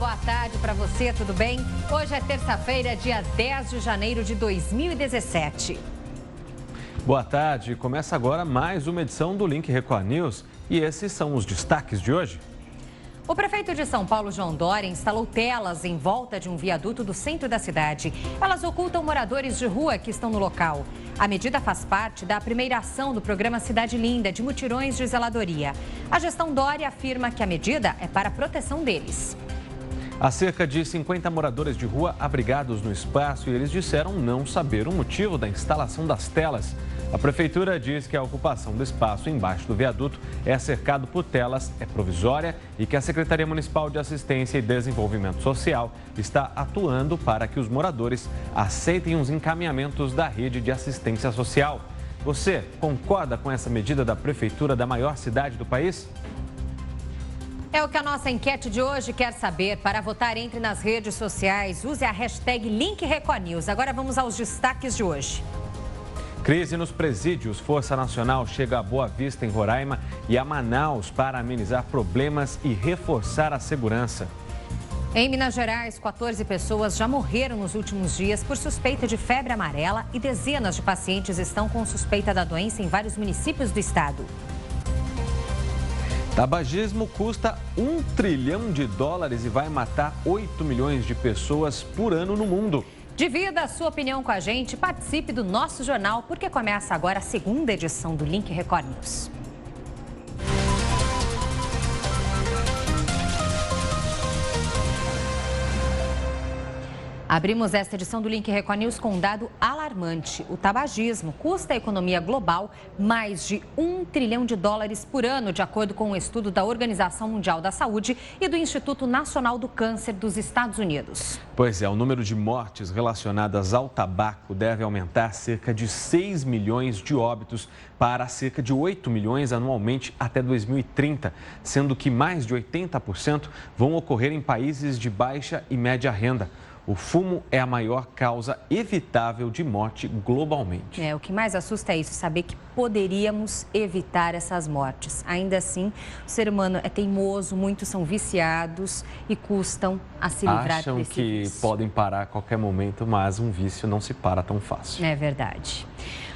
boa tarde para você, tudo bem? Hoje é terça-feira, dia 10 de janeiro de 2017. Boa tarde, começa agora mais uma edição do Link Record News e esses são os destaques de hoje. O prefeito de São Paulo, João Dória, instalou telas em volta de um viaduto do centro da cidade. Elas ocultam moradores de rua que estão no local. A medida faz parte da primeira ação do programa Cidade Linda, de mutirões de zeladoria. A gestão Dória afirma que a medida é para a proteção deles. Há cerca de 50 moradores de rua abrigados no espaço e eles disseram não saber o motivo da instalação das telas. A prefeitura diz que a ocupação do espaço embaixo do viaduto é cercado por telas, é provisória e que a Secretaria Municipal de Assistência e Desenvolvimento Social está atuando para que os moradores aceitem os encaminhamentos da rede de assistência social. Você concorda com essa medida da prefeitura da maior cidade do país? É o que a nossa enquete de hoje quer saber. Para votar, entre nas redes sociais, use a hashtag LinkRecordNews. Agora vamos aos destaques de hoje. Crise nos presídios. Força Nacional chega a Boa Vista, em Roraima, e a Manaus para amenizar problemas e reforçar a segurança. Em Minas Gerais, 14 pessoas já morreram nos últimos dias por suspeita de febre amarela e dezenas de pacientes estão com suspeita da doença em vários municípios do estado. Tabagismo custa $1 trilhão e vai matar 8 milhões de pessoas por ano no mundo. Divida a sua opinião com a gente, participe do nosso jornal, porque começa agora a segunda edição do Link Record News. Abrimos esta edição do Link Record News com um dado alarmante. O tabagismo custa à economia global mais de $1 trilhão por ano, de acordo com um estudo da Organização Mundial da Saúde e do Instituto Nacional do Câncer dos Estados Unidos. Pois é, o número de mortes relacionadas ao tabaco deve aumentar cerca de 6 milhões de óbitos para cerca de 8 milhões anualmente até 2030, sendo que mais de 80% vão ocorrer em países de baixa e média renda. O fumo é a maior causa evitável de morte globalmente. O que mais assusta é isso, saber que poderíamos evitar essas mortes. Ainda assim, o ser humano é teimoso, muitos são viciados e custam a se livrar Acham desse que vício. podem parar a qualquer momento, mas um vício não se para tão fácil. É verdade.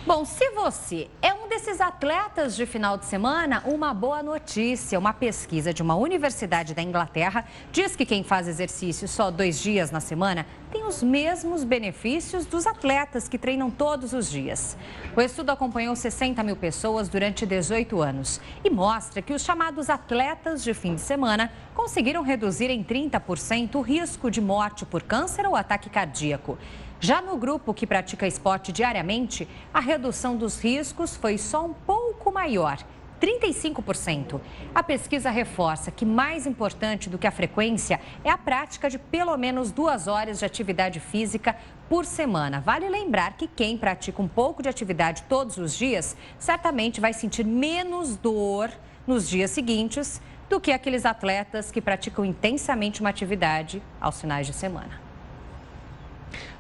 Bom, se você é um desses atletas de final de semana, uma boa notícia. Uma pesquisa de uma universidade da Inglaterra diz que quem faz exercício só 2 dias na semana tem os mesmos benefícios dos atletas que treinam todos os dias. O estudo acompanhou 60 mil pessoas durante 18 anos e mostra que os chamados atletas de fim de semana conseguiram reduzir em 30% o risco de morte por câncer ou ataque cardíaco. Já no grupo que pratica esporte diariamente, a redução dos riscos foi só um pouco maior, 35%. A pesquisa reforça que mais importante do que a frequência é a prática de pelo menos 2 horas de atividade física por semana. Vale lembrar que quem pratica um pouco de atividade todos os dias, certamente vai sentir menos dor nos dias seguintes do que aqueles atletas que praticam intensamente uma atividade aos finais de semana.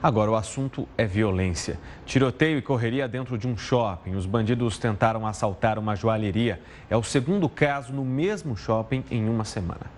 Agora, o assunto é violência. Tiroteio e correria dentro de um shopping. Os bandidos tentaram assaltar uma joalheria. É o segundo caso no mesmo shopping em uma semana.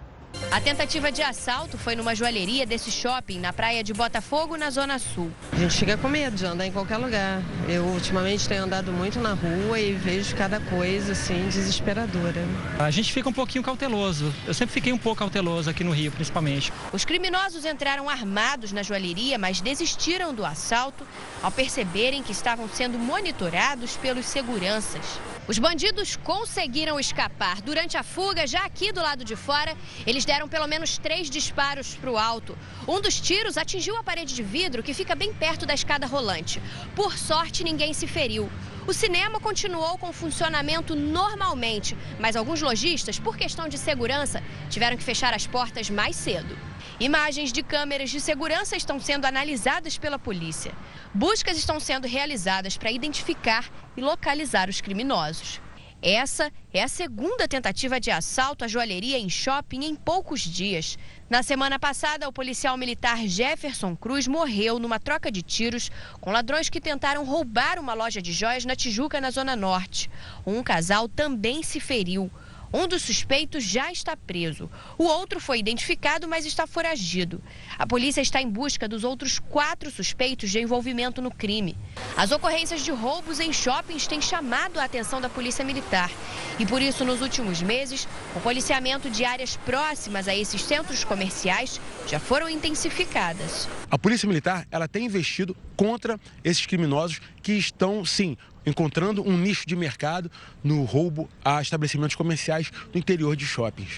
A tentativa de assalto foi numa joalheria desse shopping na praia de Botafogo, na Zona Sul. A gente fica com medo de andar em qualquer lugar. Eu ultimamente tenho andado muito na rua e vejo cada coisa assim desesperadora. A gente fica um pouquinho cauteloso. Eu sempre fiquei um pouco cauteloso aqui no Rio, principalmente. Os criminosos entraram armados na joalheria, mas desistiram do assalto ao perceberem que estavam sendo monitorados pelos seguranças. Os bandidos conseguiram escapar. Durante a fuga, já aqui do lado de fora, eles deram pelo menos 3 disparos para o alto. Um dos tiros atingiu a parede de vidro que fica bem perto da escada rolante. Por sorte, ninguém se feriu. O cinema continuou com funcionamento normalmente, mas alguns lojistas, por questão de segurança, tiveram que fechar as portas mais cedo. Imagens de câmeras de segurança estão sendo analisadas pela polícia. Buscas estão sendo realizadas para identificar e localizar os criminosos. Essa é a segunda tentativa de assalto à joalheria em shopping em poucos dias. Na semana passada, o policial militar Jefferson Cruz morreu numa troca de tiros com ladrões que tentaram roubar uma loja de joias na Tijuca, na Zona Norte. Um casal também se feriu. Um dos suspeitos já está preso. O outro foi identificado, mas está foragido. A polícia está em busca dos outros 4 suspeitos de envolvimento no crime. As ocorrências de roubos em shoppings têm chamado a atenção da Polícia Militar. E por isso, nos últimos meses, o policiamento de áreas próximas a esses centros comerciais já foram intensificadas. A Polícia Militar, ela tem investido contra esses criminosos que estão, sim, encontrando um nicho de mercado no roubo a estabelecimentos comerciais no interior de shoppings.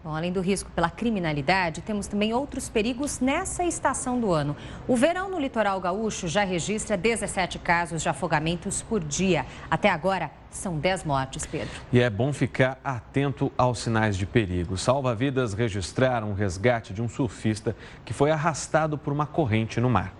Bom, além do risco pela criminalidade, temos também outros perigos nessa estação do ano. O verão no litoral gaúcho já registra 17 casos de afogamentos por dia. Até agora, são 10 mortes, Pedro. E é bom ficar atento aos sinais de perigo. Salva-vidas registraram o resgate de um surfista que foi arrastado por uma corrente no mar.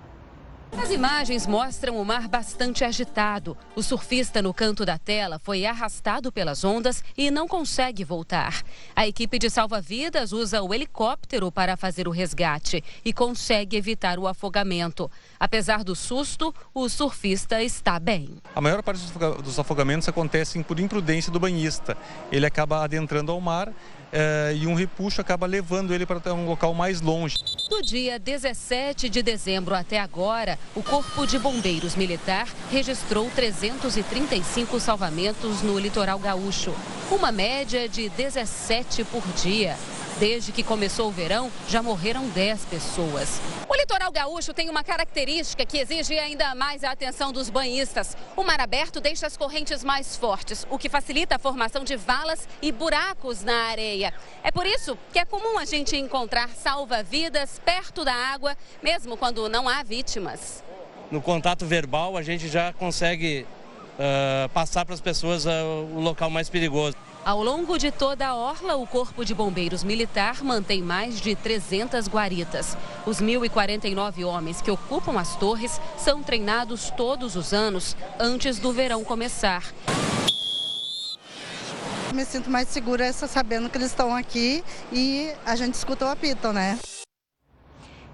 As imagens mostram o mar bastante agitado. O surfista no canto da tela foi arrastado pelas ondas e não consegue voltar. A equipe de salva-vidas usa o helicóptero para fazer o resgate e consegue evitar o afogamento. Apesar do susto, o surfista está bem. A maior parte dos afogamentos acontecem por imprudência do banhista. Ele acaba adentrando ao mar e um repuxo acaba levando ele para um local mais longe. Do dia 17 de dezembro até agora, o Corpo de Bombeiros Militar registrou 335 salvamentos no litoral gaúcho, uma média de 17 por dia. Desde que começou o verão, já morreram 10 pessoas. O litoral gaúcho tem uma característica que exige ainda mais a atenção dos banhistas. O mar aberto deixa as correntes mais fortes, o que facilita a formação de valas e buracos na areia. É por isso que é comum a gente encontrar salva-vidas perto da água, mesmo quando não há vítimas. No contato verbal, a gente já consegue passar para as pessoas o local mais perigoso. Ao longo de toda a orla, o Corpo de Bombeiros Militar mantém mais de 300 guaritas. Os 1.049 homens que ocupam as torres são treinados todos os anos antes do verão começar. Me sinto mais segura sabendo que eles estão aqui e a gente escuta o apito, né?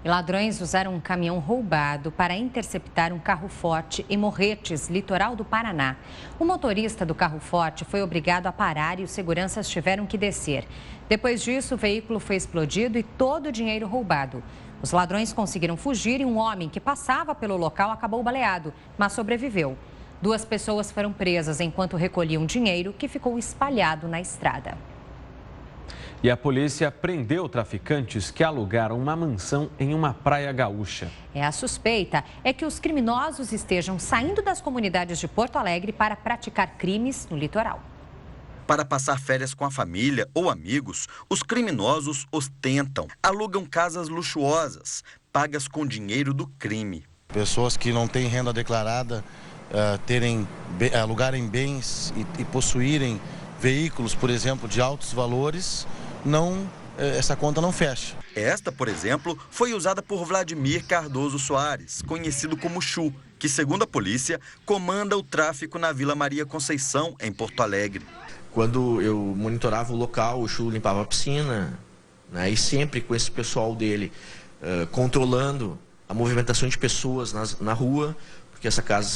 E ladrões usaram um caminhão roubado para interceptar um carro forte em Morretes, litoral do Paraná. O motorista do carro forte foi obrigado a parar e os seguranças tiveram que descer. Depois disso, o veículo foi explodido e todo o dinheiro roubado. Os ladrões conseguiram fugir e um homem que passava pelo local acabou baleado, mas sobreviveu. 2 pessoas foram presas enquanto recolhiam dinheiro que ficou espalhado na estrada. E a polícia prendeu traficantes que alugaram uma mansão em uma praia gaúcha. A suspeita é que os criminosos estejam saindo das comunidades de Porto Alegre para praticar crimes no litoral. Para passar férias com a família ou amigos, os criminosos ostentam, alugam casas luxuosas, pagas com dinheiro do crime. Pessoas que não têm renda declarada, alugarem bens e possuírem veículos, por exemplo, de altos valores, essa conta não fecha. Esta, por exemplo, foi usada por Vladimir Cardoso Soares, conhecido como Chu, que, segundo a polícia, comanda o tráfico na Vila Maria Conceição, em Porto Alegre. Quando eu monitorava o local, o Chu limpava a piscina, né, e sempre com esse pessoal dele controlando a movimentação de pessoas na rua, porque essa casa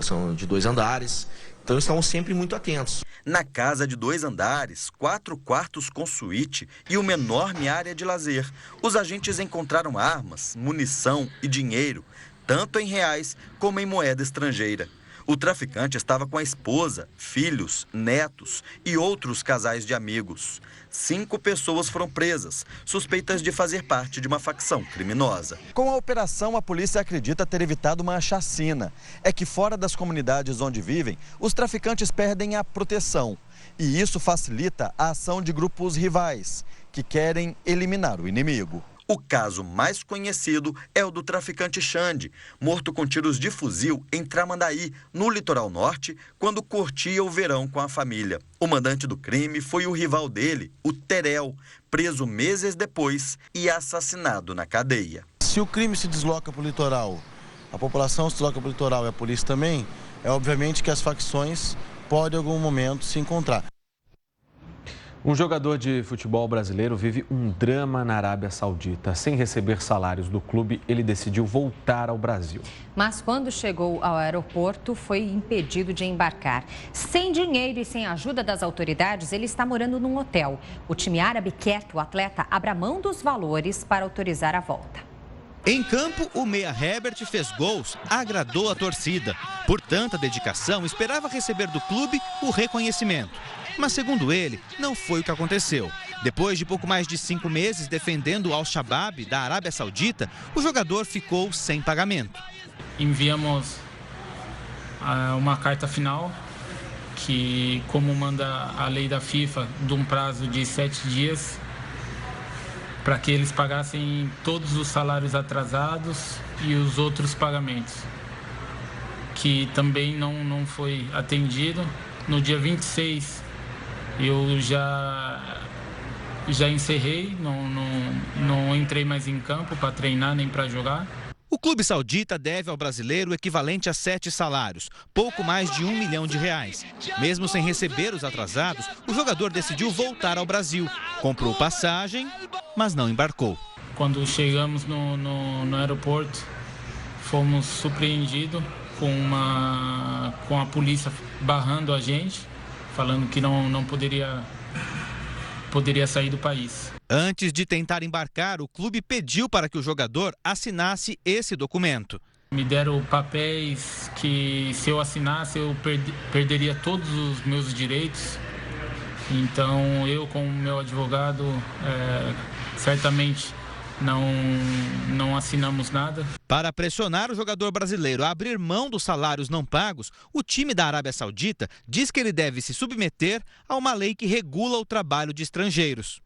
são de 2 andares, então estavam sempre muito atentos. Na casa de 2 andares, 4 quartos com suíte e uma enorme área de lazer, os agentes encontraram armas, munição e dinheiro, tanto em reais como em moeda estrangeira. O traficante estava com a esposa, filhos, netos e outros casais de amigos. 5 pessoas foram presas, suspeitas de fazer parte de uma facção criminosa. Com a operação, a polícia acredita ter evitado uma chacina. É que fora das comunidades onde vivem, os traficantes perdem a proteção. E isso facilita a ação de grupos rivais, que querem eliminar o inimigo. O caso mais conhecido é o do traficante Xande, morto com tiros de fuzil em Tramandaí, no litoral norte, quando curtia o verão com a família. O mandante do crime foi o rival dele, o Terel, preso meses depois e assassinado na cadeia. Se o crime se desloca para o litoral, a população se desloca para o litoral e a polícia também, é obviamente que as facções podem em algum momento se encontrar. Um jogador de futebol brasileiro vive um drama na Arábia Saudita. Sem receber salários do clube, ele decidiu voltar ao Brasil. Mas quando chegou ao aeroporto, foi impedido de embarcar. Sem dinheiro e sem ajuda das autoridades, ele está morando num hotel. O time árabe quer que o atleta abra mão dos valores para autorizar a volta. Em campo, o meia Herbert fez gols, agradou a torcida. Por tanta dedicação, esperava receber do clube o reconhecimento. Mas, segundo ele, não foi o que aconteceu. Depois de pouco mais de 5 meses defendendo o Al-Shabaab da Arábia Saudita, o jogador ficou sem pagamento. Enviamos uma carta final que, como manda a lei da FIFA, de um prazo de 7 dias, para que eles pagassem todos os salários atrasados e os outros pagamentos, que também não foi atendido. No dia 26, eu já encerrei, não entrei mais em campo para treinar nem para jogar. O clube saudita deve ao brasileiro o equivalente a 7 salários, pouco mais de R$1 milhão. Mesmo sem receber os atrasados, o jogador decidiu voltar ao Brasil. Comprou passagem, mas não embarcou. Quando chegamos no aeroporto, fomos surpreendidos com a polícia barrando a gente, falando que não poderia sair do país. Antes de tentar embarcar, o clube pediu para que o jogador assinasse esse documento. Me deram papéis que, se eu assinasse, eu perderia todos os meus direitos. Então, eu, como meu advogado, certamente não assinamos nada. Para pressionar o jogador brasileiro a abrir mão dos salários não pagos, o time da Arábia Saudita diz que ele deve se submeter a uma lei que regula o trabalho de estrangeiros.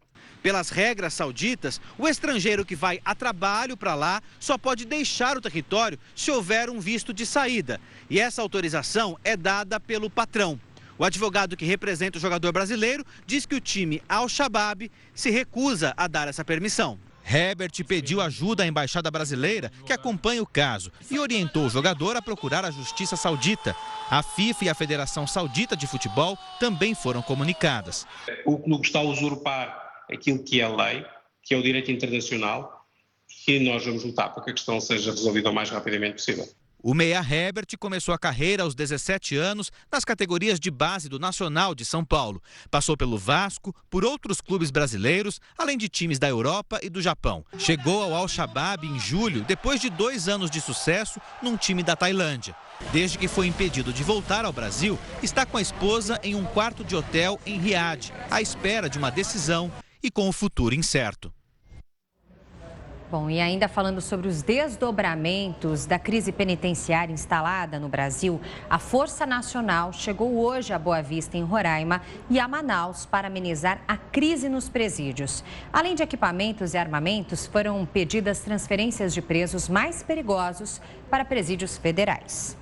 Pelas regras sauditas, o estrangeiro que vai a trabalho para lá só pode deixar o território se houver um visto de saída. E essa autorização é dada pelo patrão. O advogado que representa o jogador brasileiro diz que o time Al-Shabaab se recusa a dar essa permissão. Herbert pediu ajuda à embaixada brasileira, que acompanha o caso, e orientou o jogador a procurar a justiça saudita. A FIFA e a Federação Saudita de Futebol também foram comunicadas. O clube está a usurpar aquilo que é a lei, que é o direito internacional, e nós vamos lutar para que a questão seja resolvida o mais rapidamente possível. O meia Herbert começou a carreira aos 17 anos nas categorias de base do Nacional de São Paulo. Passou pelo Vasco, por outros clubes brasileiros, além de times da Europa e do Japão. Chegou ao Al-Shabaab em julho, depois de 2 anos de sucesso num time da Tailândia. Desde que foi impedido de voltar ao Brasil, está com a esposa em um quarto de hotel em Riad, à espera de uma decisão e com o futuro incerto. Bom, e ainda falando sobre os desdobramentos da crise penitenciária instalada no Brasil, a Força Nacional chegou hoje a Boa Vista, em Roraima, e a Manaus para amenizar a crise nos presídios. Além de equipamentos e armamentos, foram pedidas transferências de presos mais perigosos para presídios federais.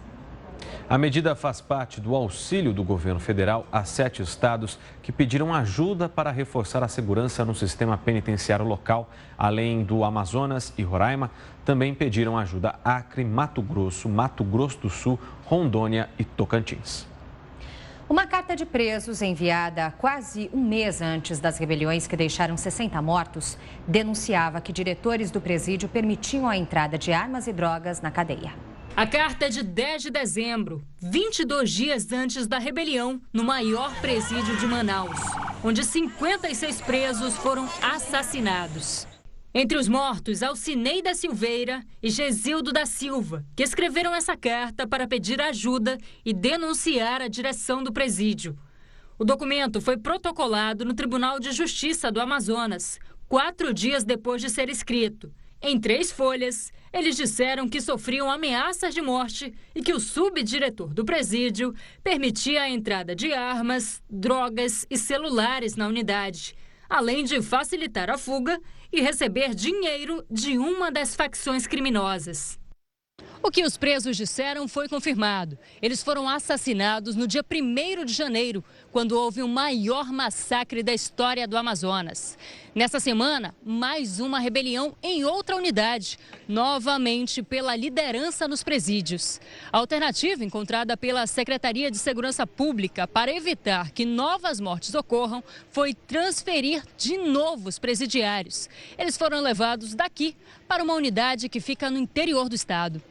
A medida faz parte do auxílio do governo federal a 7 estados que pediram ajuda para reforçar a segurança no sistema penitenciário local. Além do Amazonas e Roraima, também pediram ajuda Acre, Mato Grosso do Sul, Rondônia e Tocantins. Uma carta de presos enviada quase um mês antes das rebeliões que deixaram 60 mortos denunciava que diretores do presídio permitiam a entrada de armas e drogas na cadeia. A carta é de 10 de dezembro, 22 dias antes da rebelião, no maior presídio de Manaus, onde 56 presos foram assassinados. Entre os mortos, Alcineida Silveira e Gesildo da Silva, que escreveram essa carta para pedir ajuda e denunciar a direção do presídio. O documento foi protocolado no Tribunal de Justiça do Amazonas, 4 dias depois de ser escrito. Em 3 folhas, eles disseram que sofriam ameaças de morte e que o subdiretor do presídio permitia a entrada de armas, drogas e celulares na unidade, além de facilitar a fuga e receber dinheiro de uma das facções criminosas. O que os presos disseram foi confirmado. Eles foram assassinados no dia 1º de janeiro, quando houve o maior massacre da história do Amazonas. Nessa semana, mais uma rebelião em outra unidade, novamente pela liderança nos presídios. A alternativa encontrada pela Secretaria de Segurança Pública para evitar que novas mortes ocorram foi transferir de novo os presidiários. Eles foram levados daqui para uma unidade que fica no interior do estado.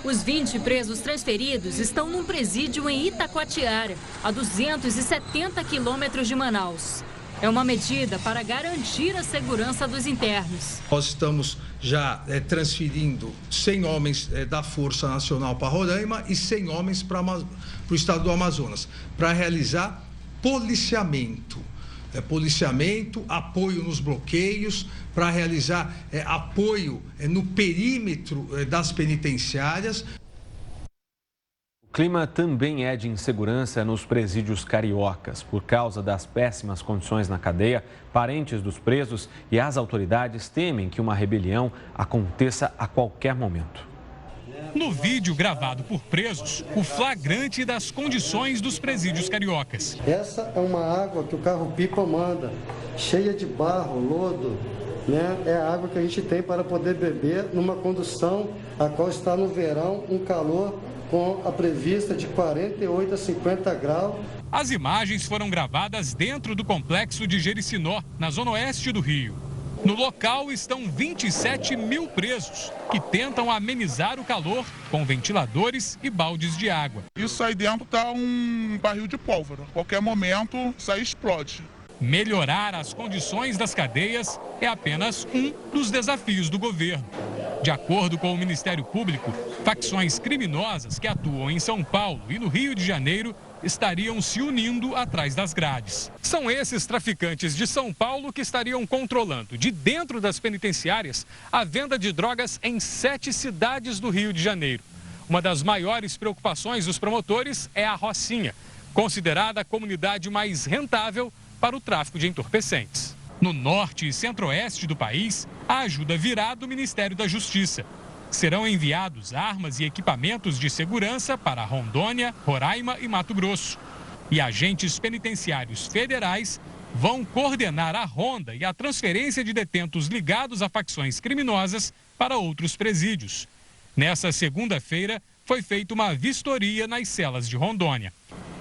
Os 20 presos transferidos estão num presídio em Itacoatiara, a 270 quilômetros de Manaus. É uma medida para garantir a segurança dos internos. Nós estamos já transferindo 100 homens da Força Nacional para Roraima e 100 homens para o estado do Amazonas, para realizar policiamento. Policiamento, apoio nos bloqueios, para realizar apoio no perímetro das penitenciárias. O clima também é de insegurança nos presídios cariocas. Por causa das péssimas condições na cadeia, parentes dos presos e as autoridades temem que uma rebelião aconteça a qualquer momento. No vídeo gravado por presos, o flagrante das condições dos presídios cariocas. Essa é uma água que o carro-pipa manda, cheia de barro, lodo, né? É a água que a gente tem para poder beber numa condução a qual está no verão um calor com a prevista de 48 a 50 graus. As imagens foram gravadas dentro do complexo de Jericinó, na zona oeste do Rio. No local estão 27 mil presos, que tentam amenizar o calor com ventiladores e baldes de água. Isso aí dentro está um barril de pólvora. A qualquer momento, isso aí explode. Melhorar as condições das cadeias é apenas um dos desafios do governo. De acordo com o Ministério Público, facções criminosas que atuam em São Paulo e no Rio de Janeiro estariam se unindo atrás das grades. São esses traficantes de São Paulo que estariam controlando, de dentro das penitenciárias, a venda de drogas em 7 cidades do Rio de Janeiro. Uma das maiores preocupações dos promotores é a Rocinha, considerada a comunidade mais rentável para o tráfico de entorpecentes. No norte e centro-oeste do país, a ajuda virá do Ministério da Justiça. Serão enviados armas e equipamentos de segurança para Rondônia, Roraima e Mato Grosso. E agentes penitenciários federais vão coordenar a ronda e a transferência de detentos ligados a facções criminosas para outros presídios. Nessa segunda-feira, foi feita uma vistoria nas celas de Rondônia.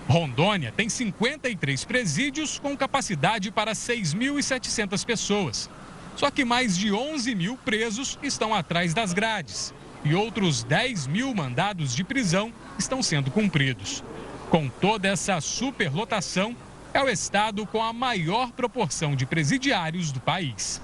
Rondônia tem 53 presídios com capacidade para 6.700 pessoas. Só que mais de 11 mil presos estão atrás das grades e outros 10 mil mandados de prisão estão sendo cumpridos. Com toda essa superlotação, é o estado com a maior proporção de presidiários do país.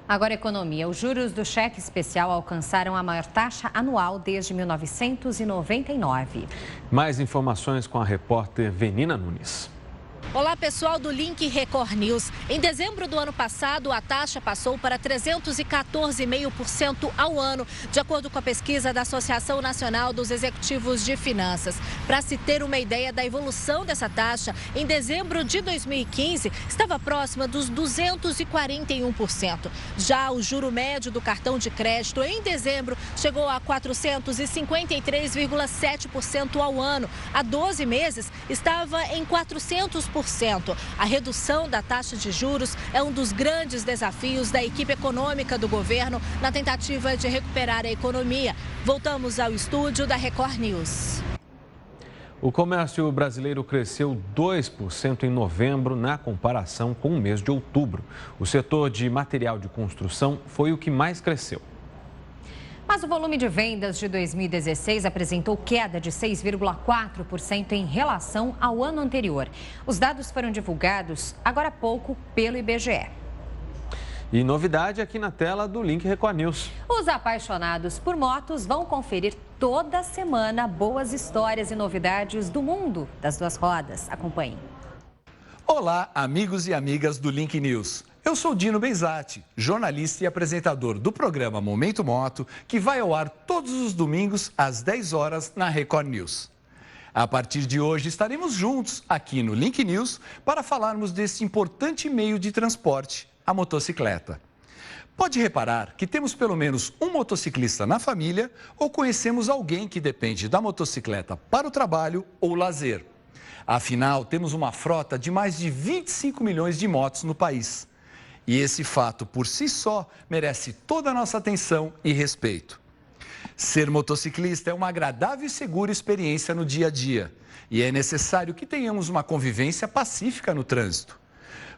Agora, economia. Os juros do cheque especial alcançaram a maior taxa anual desde 1999. Mais informações com a repórter Venina Nunes. Olá, pessoal do Link Record News. Em dezembro do ano passado, a taxa passou para 314,5% ao ano, de acordo com a pesquisa da Associação Nacional dos Executivos de Finanças. Para se ter uma ideia da evolução dessa taxa, em dezembro de 2015, estava próxima dos 241%. Já o juro médio do cartão de crédito em dezembro chegou a 453,7% ao ano. Há 12 meses, estava em 400%. A redução da taxa de juros é um dos grandes desafios da equipe econômica do governo na tentativa de recuperar a economia. Voltamos ao estúdio da Record News. O comércio brasileiro cresceu 2% em novembro na comparação com o mês de outubro. O setor de material de construção foi o que mais cresceu. Mas o volume de vendas de 2016 apresentou queda de 6,4% em relação ao ano anterior. Os dados foram divulgados agora há pouco pelo IBGE. E novidade aqui na tela do Link Record News. Os apaixonados por motos vão conferir toda semana boas histórias e novidades do mundo das duas rodas. Acompanhem. Olá, amigos e amigas do Link News. Eu sou Dino Benzatti, jornalista e apresentador do programa Momento Moto, que vai ao ar todos os domingos às 10 horas na Record News. A partir de hoje estaremos juntos aqui no Link News para falarmos desse importante meio de transporte, a motocicleta. Pode reparar que temos pelo menos um motociclista na família ou conhecemos alguém que depende da motocicleta para o trabalho ou lazer. Afinal, temos uma frota de mais de 25 milhões de motos no país. E esse fato, por si só, merece toda a nossa atenção e respeito. Ser motociclista é uma agradável e segura experiência no dia a dia. E é necessário que tenhamos uma convivência pacífica no trânsito.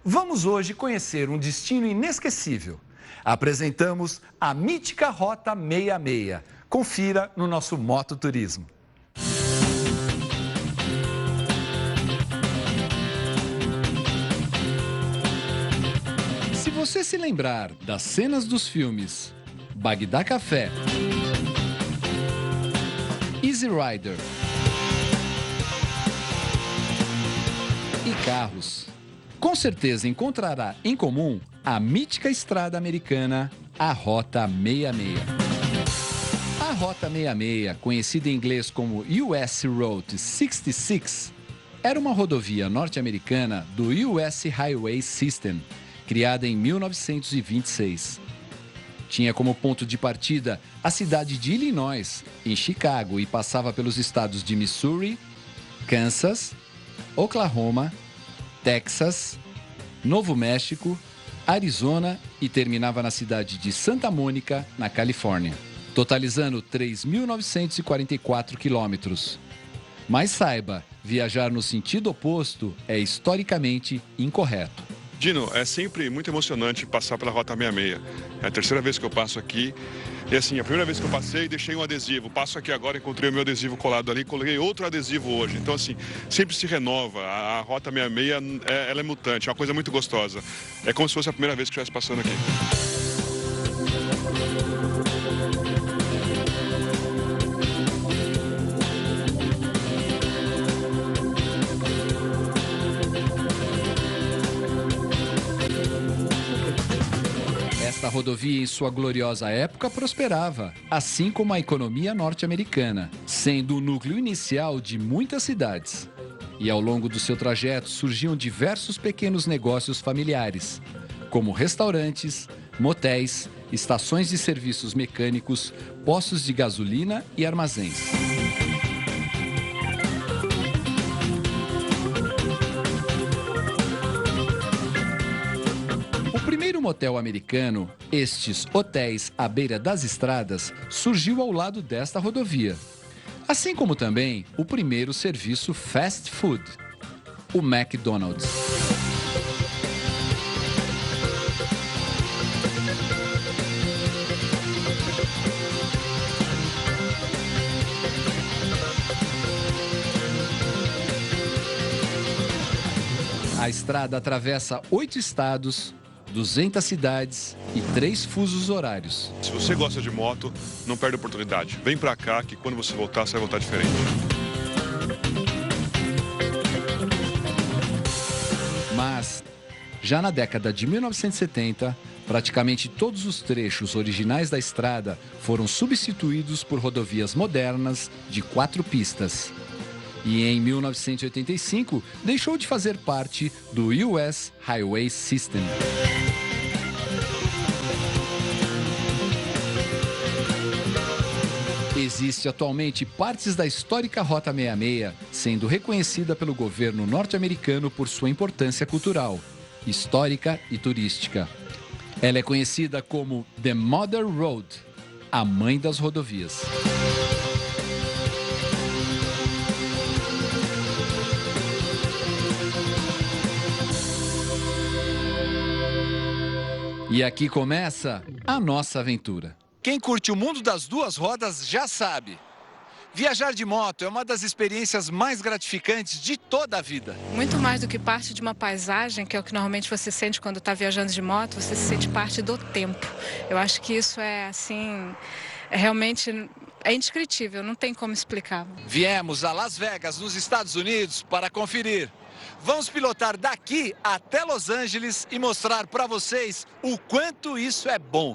Vamos hoje conhecer um destino inesquecível. Apresentamos a mítica Rota 66. Confira no nosso Mototurismo. Se você se lembrar das cenas dos filmes Bagdá Café, Easy Rider e Carros, com certeza encontrará em comum a mítica estrada americana, a Rota 66. A Rota 66, conhecida em inglês como US Route 66, era uma rodovia norte-americana do US Highway System, criada em 1926. Tinha como ponto de partida a cidade de Illinois, em Chicago, e passava pelos estados de Missouri, Kansas, Oklahoma, Texas, Novo México, Arizona e terminava na cidade de Santa Mônica, na Califórnia, totalizando 3.944 quilômetros. Mas saiba, viajar no sentido oposto é historicamente incorreto. Dino, é sempre muito emocionante passar pela Rota 66. É a terceira vez que eu passo aqui. E assim, a primeira vez que eu passei, deixei um adesivo. Passo aqui agora, encontrei o meu adesivo colado ali, coloquei outro adesivo hoje. Então, assim, sempre se renova. A Rota 66, ela é mutante, é uma coisa muito gostosa. É como se fosse a primeira vez que eu estivesse passando aqui. Esta rodovia, em sua gloriosa época, prosperava, assim como a economia norte-americana, sendo o núcleo inicial de muitas cidades. E ao longo do seu trajeto surgiam diversos pequenos negócios familiares, como restaurantes, motéis, estações de serviços mecânicos, postos de gasolina e armazéns. Motel americano, estes hotéis à beira das estradas, surgiu ao lado desta rodovia. Assim como também o primeiro serviço fast food, o McDonald's. A estrada atravessa 8 estados, 200 cidades e 3 fusos horários. Se você gosta de moto, não perde a oportunidade. Vem pra cá que quando você voltar, você vai voltar diferente. Mas, já na década de 1970, praticamente todos os trechos originais da estrada foram substituídos por rodovias modernas de 4 pistas. E em 1985, deixou de fazer parte do US Highway System. Existe atualmente partes da histórica Rota 66, sendo reconhecida pelo governo norte-americano por sua importância cultural, histórica e turística. Ela é conhecida como The Mother Road, a mãe das rodovias. E aqui começa a nossa aventura. Quem curte o mundo das duas rodas já sabe. Viajar de moto é uma das experiências mais gratificantes de toda a vida. Muito mais do que parte de uma paisagem, que é o que normalmente você sente quando está viajando de moto, você se sente parte do tempo. Eu acho que isso é, assim, realmente é indescritível, não tem como explicar. Viemos a Las Vegas, nos Estados Unidos, para conferir. Vamos pilotar daqui até Los Angeles e mostrar para vocês o quanto isso é bom.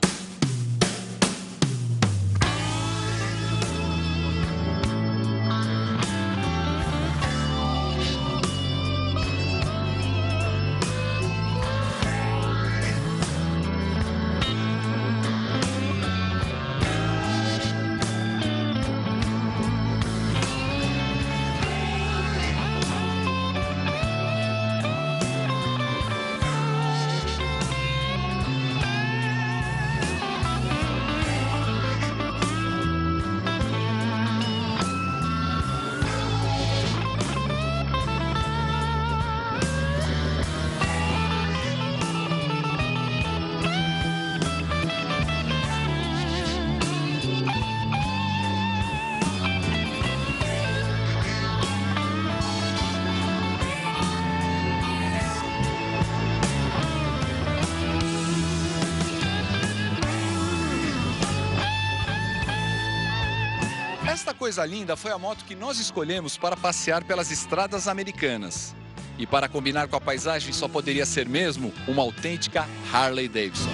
Esta coisa linda foi a moto que nós escolhemos para passear pelas estradas americanas. E para combinar com a paisagem só poderia ser mesmo uma autêntica Harley Davidson.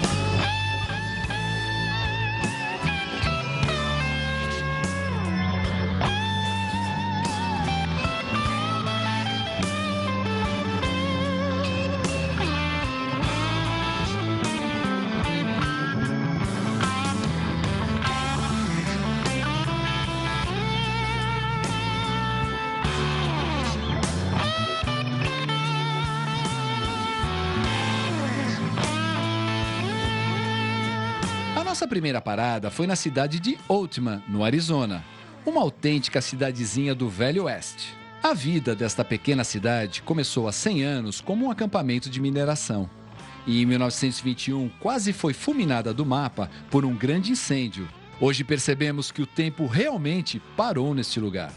Nossa primeira parada foi na cidade de Oatman, no Arizona, uma autêntica cidadezinha do Velho Oeste. A vida desta pequena cidade começou há 100 anos como um acampamento de mineração. E em 1921 quase foi fulminada do mapa por um grande incêndio. Hoje percebemos que o tempo realmente parou neste lugar.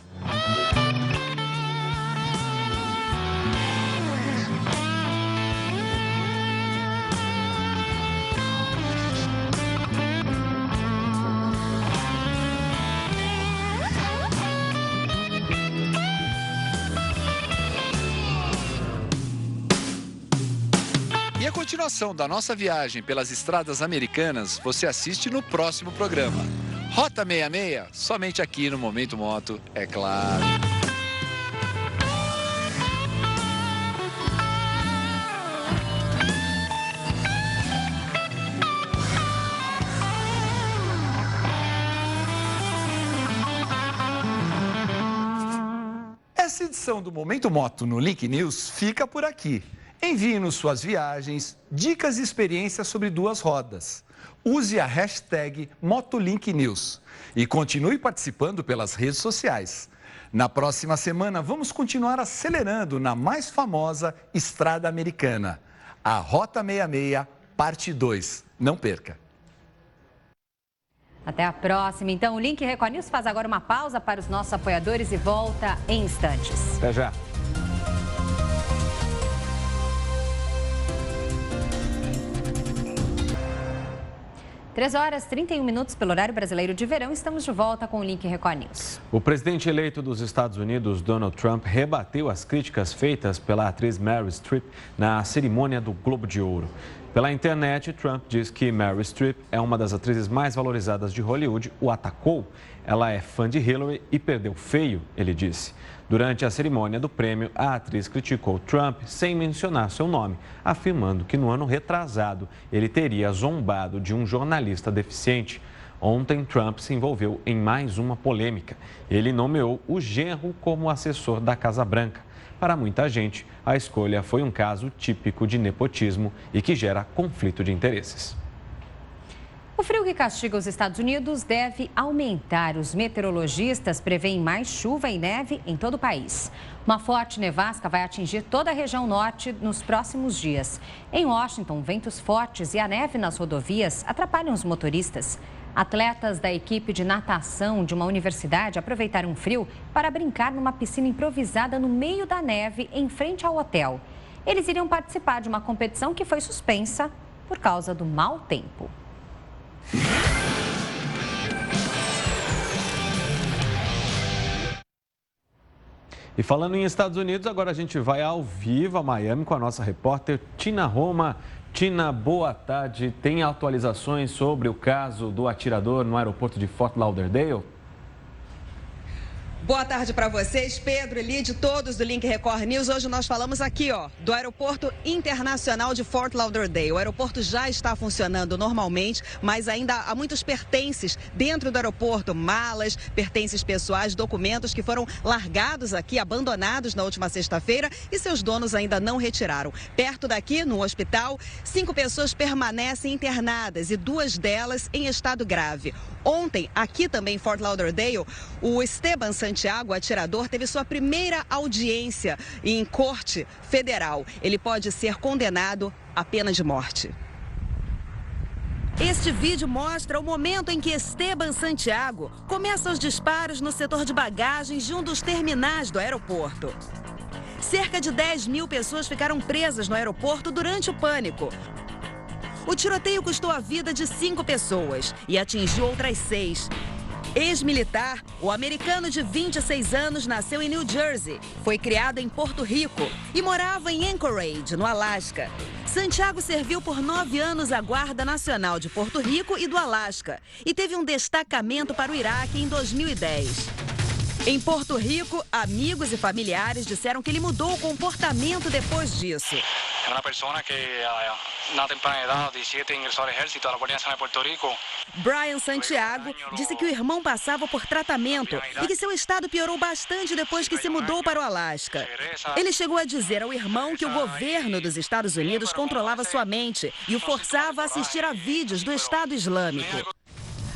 E a continuação da nossa viagem pelas estradas americanas você assiste no próximo programa. Rota 66, somente aqui no Momento Moto, é claro. Essa edição do Momento Moto no Link News fica por aqui. Envie-nos suas viagens, dicas e experiências sobre duas rodas. Use a hashtag MotoLinkNews e continue participando pelas redes sociais. Na próxima semana, vamos continuar acelerando na mais famosa estrada americana, a Rota 66, parte 2. Não perca! Até a próxima. Então, o Link Record News faz agora uma pausa para os nossos apoiadores e volta em instantes. Até já! 3h31 pelo horário brasileiro de verão. Estamos de volta com o Link Record News. O presidente eleito dos Estados Unidos, Donald Trump, rebateu as críticas feitas pela atriz Meryl Streep na cerimônia do Globo de Ouro. Pela internet, Trump diz que Meryl Streep é uma das atrizes mais valorizadas de Hollywood, o atacou. Ela é fã de Hillary e perdeu feio, ele disse. Durante a cerimônia do prêmio, a atriz criticou Trump sem mencionar seu nome, afirmando que no ano retrasado ele teria zombado de um jornalista deficiente. Ontem, Trump se envolveu em mais uma polêmica. Ele nomeou o genro como assessor da Casa Branca. Para muita gente, a escolha foi um caso típico de nepotismo e que gera conflito de interesses. O frio que castiga os Estados Unidos deve aumentar. Os meteorologistas preveem mais chuva e neve em todo o país. Uma forte nevasca vai atingir toda a região norte nos próximos dias. Em Washington, ventos fortes e a neve nas rodovias atrapalham os motoristas. Atletas da equipe de natação de uma universidade aproveitaram o frio para brincar numa piscina improvisada no meio da neve, em frente ao hotel. Eles iriam participar de uma competição que foi suspensa por causa do mau tempo. E falando em Estados Unidos, agora a gente vai ao vivo a Miami com a nossa repórter Tina Roma. Tina, boa tarde. Tem atualizações sobre o caso do atirador no aeroporto de Fort Lauderdale? Boa tarde para vocês, Pedro, Elide, todos do Link Record News. Hoje nós falamos aqui, do Aeroporto Internacional de Fort Lauderdale. O aeroporto já está funcionando normalmente, mas ainda há muitos pertences dentro do aeroporto, malas, pertences pessoais, documentos que foram largados aqui, abandonados na última sexta-feira e seus donos ainda não retiraram. Perto daqui, no hospital, 5 pessoas permanecem internadas e 2 delas em estado grave. Ontem, aqui também em Fort Lauderdale, o Esteban Santiago, atirador, teve sua primeira audiência em corte federal. Ele pode ser condenado à pena de morte. Este vídeo mostra o momento em que Esteban Santiago começa os disparos no setor de bagagens de um dos terminais do aeroporto. Cerca de 10 mil pessoas ficaram presas no aeroporto durante o pânico. O tiroteio custou a vida de 5 pessoas e atingiu outras 6. Ex-militar, o americano de 26 anos nasceu em New Jersey, foi criado em Porto Rico e morava em Anchorage, no Alasca. Santiago serviu por 9 anos à Guarda Nacional de Porto Rico e do Alasca e teve um destacamento para o Iraque em 2010. Em Porto Rico, amigos e familiares disseram que ele mudou o comportamento depois disso. É uma pessoa que na temprana idade, 17, ingressou ao exército da Guardia Nacional de Porto Rico. Brian Santiago disse que o irmão passava por tratamento e que seu estado piorou bastante depois que se mudou para o Alasca. Ele chegou a dizer ao irmão que o governo dos Estados Unidos controlava sua mente e o forçava a assistir a vídeos do Estado Islâmico.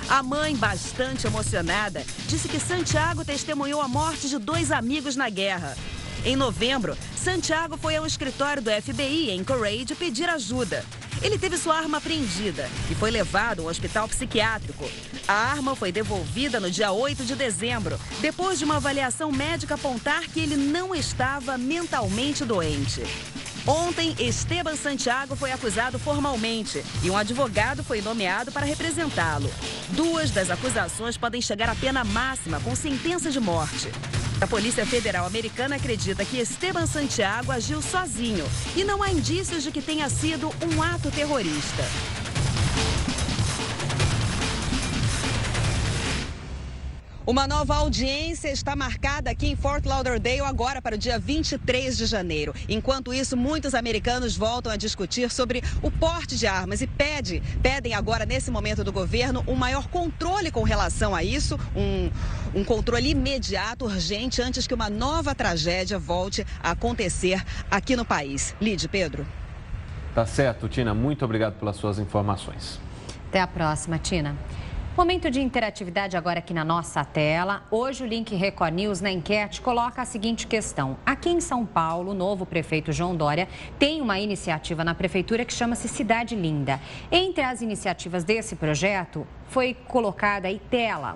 A mãe, bastante emocionada, disse que Santiago testemunhou a morte de 2 amigos na guerra. Em novembro, Santiago foi ao escritório do FBI em Anchorage pedir ajuda. Ele teve sua arma apreendida e foi levado ao hospital psiquiátrico. A arma foi devolvida no dia 8 de dezembro, depois de uma avaliação médica apontar que ele não estava mentalmente doente. Ontem, Esteban Santiago foi acusado formalmente e um advogado foi nomeado para representá-lo. 2 das acusações podem chegar à pena máxima, com sentença de morte. A Polícia Federal Americana acredita que Esteban Santiago agiu sozinho e não há indícios de que tenha sido um ato terrorista. Uma nova audiência está marcada aqui em Fort Lauderdale agora para o dia 23 de janeiro. Enquanto isso, muitos americanos voltam a discutir sobre o porte de armas e pedem agora, nesse momento do governo, um maior controle com relação a isso, um controle imediato, urgente, antes que uma nova tragédia volte a acontecer aqui no país. Lide, Pedro. Tá certo, Tina. Muito obrigado pelas suas informações. Até a próxima, Tina. Momento de interatividade agora aqui na nossa tela. Hoje o link Record News na enquete coloca a seguinte questão. Aqui em São Paulo, o novo prefeito João Dória tem uma iniciativa na prefeitura que chama-se Cidade Linda. Entre as iniciativas desse projeto, foi colocada aí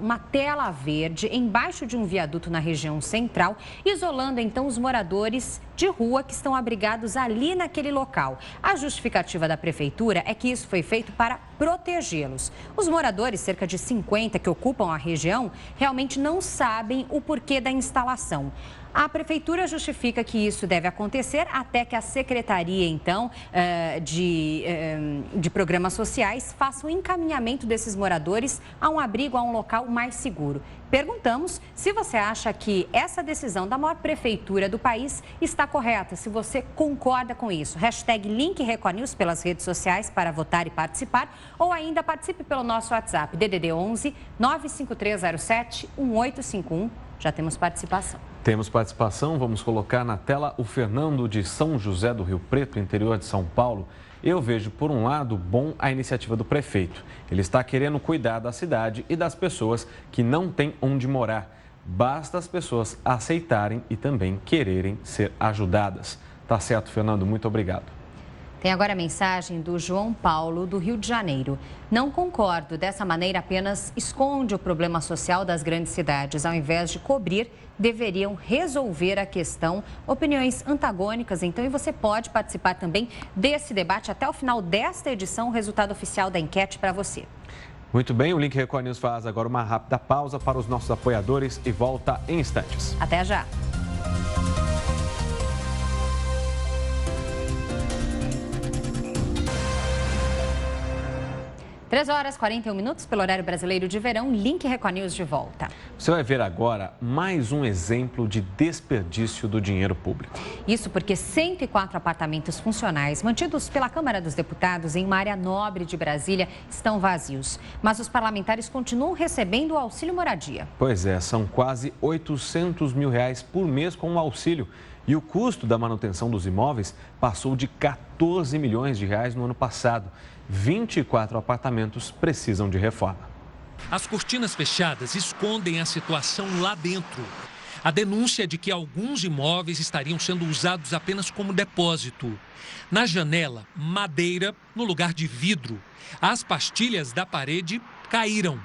uma tela verde embaixo de um viaduto na região central, isolando então os moradores de rua que estão abrigados ali naquele local. A justificativa da prefeitura é que isso foi feito para protegê-los. Os moradores, cerca de 50 que ocupam a região, realmente não sabem o porquê da instalação. A prefeitura justifica que isso deve acontecer até que a Secretaria, então, de Programas Sociais faça o encaminhamento desses moradores a um abrigo, a um local mais seguro. Perguntamos se você acha que essa decisão da maior prefeitura do país está correta, se você concorda com isso. Hashtag Link Record News pelas redes sociais para votar e participar, ou ainda participe pelo nosso WhatsApp, DDD 11 95307 1851. Já temos participação. Temos participação, vamos colocar na tela o Fernando de São José do Rio Preto, interior de São Paulo. Eu vejo, por um lado, bom a iniciativa do prefeito. Ele está querendo cuidar da cidade e das pessoas que não têm onde morar. Basta as pessoas aceitarem e também quererem ser ajudadas. Tá certo, Fernando, muito obrigado. Tem agora a mensagem do João Paulo, do Rio de Janeiro. Não concordo, dessa maneira apenas esconde o problema social das grandes cidades. Ao invés de cobrir, deveriam resolver a questão. Opiniões antagônicas, então, e você pode participar também desse debate até o final desta edição, o resultado oficial da enquete para você. Muito bem, o Link Record News faz agora uma rápida pausa para os nossos apoiadores e volta em instantes. Até já. 3 horas e 41 minutos pelo horário brasileiro de verão, Link Record News de volta. Você vai ver agora mais um exemplo de desperdício do dinheiro público. Isso porque 104 apartamentos funcionais mantidos pela Câmara dos Deputados em uma área nobre de Brasília estão vazios. Mas os parlamentares continuam recebendo o auxílio moradia. Pois é, são quase R$800 mil por mês com o auxílio. E o custo da manutenção dos imóveis passou de 14 milhões de reais no ano passado. 24 apartamentos precisam de reforma. As cortinas fechadas escondem a situação lá dentro. A denúncia é de que alguns imóveis estariam sendo usados apenas como depósito. Na janela, madeira no lugar de vidro. As pastilhas da parede caíram.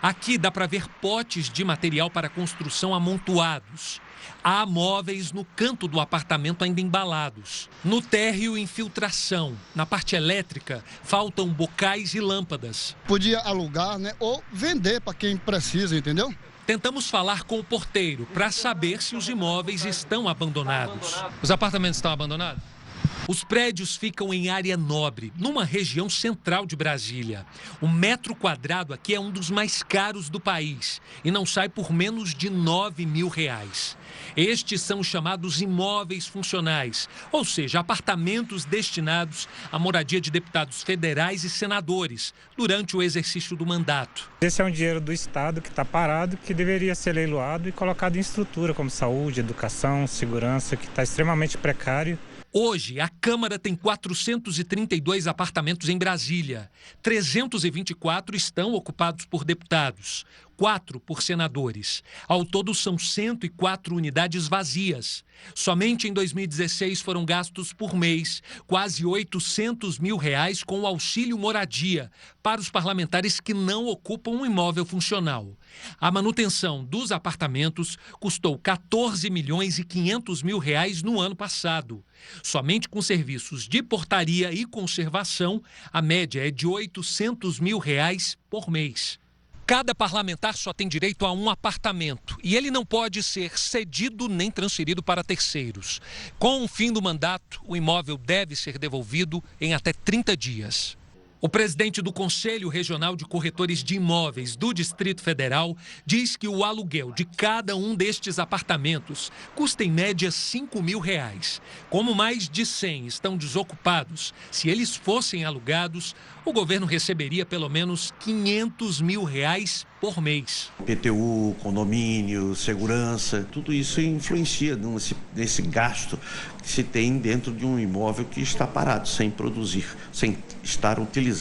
Aqui dá para ver potes de material para construção amontoados. Há móveis no canto do apartamento ainda embalados. No térreo, infiltração. Na parte elétrica, faltam bocais e lâmpadas. Podia alugar, né? Ou vender para quem precisa, entendeu? Tentamos falar com o porteiro para saber se os imóveis estão abandonados. Os apartamentos estão abandonados? Os prédios ficam em área nobre, numa região central de Brasília. O metro quadrado aqui é um dos mais caros do país e não sai por menos de R$9 mil. Estes são os chamados imóveis funcionais, ou seja, apartamentos destinados à moradia de deputados federais e senadores durante o exercício do mandato. Esse é um dinheiro do Estado que está parado, que deveria ser leiloado e colocado em estrutura como saúde, educação, segurança, que está extremamente precário. Hoje, a Câmara tem 432 apartamentos em Brasília. 324 estão ocupados por deputados, 4 por senadores. Ao todo, são 104 unidades vazias. Somente em 2016 foram gastos por mês quase R$800 mil com o auxílio moradia para os parlamentares que não ocupam um imóvel funcional. A manutenção dos apartamentos custou R$14.500.000 no ano passado. Somente com serviços de portaria e conservação, a média é de R$800 mil por mês. Cada parlamentar só tem direito a um apartamento e ele não pode ser cedido nem transferido para terceiros. Com o fim do mandato, o imóvel deve ser devolvido em até 30 dias. O presidente do Conselho Regional de Corretores de Imóveis do Distrito Federal diz que o aluguel de cada um destes apartamentos custa em média R$5 mil. Como mais de 100 estão desocupados, se eles fossem alugados, o governo receberia pelo menos R$500 mil por mês. PTU, condomínio, segurança, tudo isso influencia nesse gasto que se tem dentro de um imóvel que está parado, sem produzir, sem estar utilizando.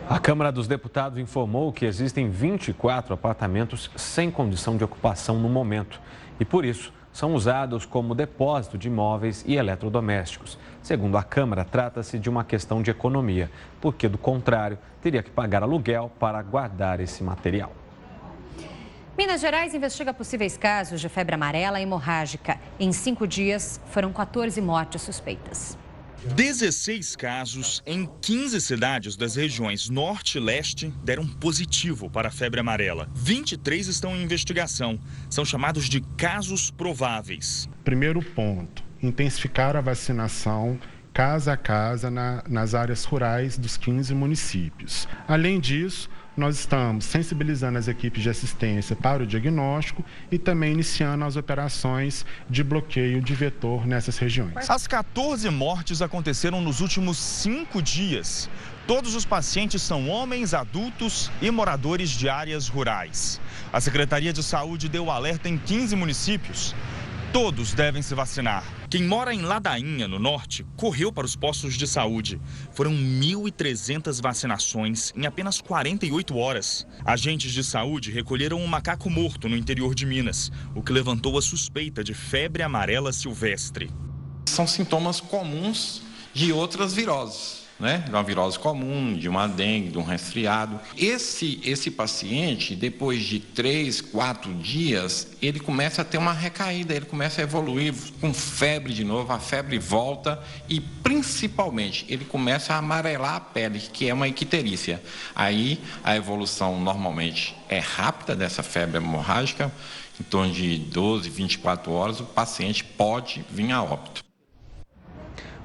A Câmara dos Deputados informou que existem 24 apartamentos sem condição de ocupação no momento e, por isso, são usados como depósito de imóveis e eletrodomésticos. Segundo a Câmara, trata-se de uma questão de economia, porque, do contrário, teria que pagar aluguel para guardar esse material. Minas Gerais investiga possíveis casos de febre amarela hemorrágica. Em 5 dias, foram 14 mortes suspeitas. 16 casos em 15 cidades das regiões Norte e Leste deram positivo para a febre amarela. 23 estão em investigação. São chamados de casos prováveis. Primeiro ponto, intensificar a vacinação casa a casa nas áreas rurais dos 15 municípios. Além disso, nós estamos sensibilizando as equipes de assistência para o diagnóstico e também iniciando as operações de bloqueio de vetor nessas regiões. As 14 mortes aconteceram nos últimos 5 dias. Todos os pacientes são homens, adultos e moradores de áreas rurais. A Secretaria de Saúde deu alerta em 15 municípios. Todos devem se vacinar. Quem mora em Ladainha, no norte, correu para os postos de saúde. Foram 1.300 vacinações em apenas 48 horas. Agentes de saúde recolheram um macaco morto no interior de Minas, o que levantou a suspeita de febre amarela silvestre. São sintomas comuns de outras viroses, né? De uma virose comum, de uma dengue, de um resfriado. Esse paciente, depois de 3, 4 dias, ele começa a ter uma recaída, ele começa a evoluir com febre de novo, a febre volta e, principalmente, ele começa a amarelar a pele, que é uma icterícia. Aí, a evolução normalmente é rápida dessa febre hemorrágica, em torno de 12, 24 horas, o paciente pode vir a óbito.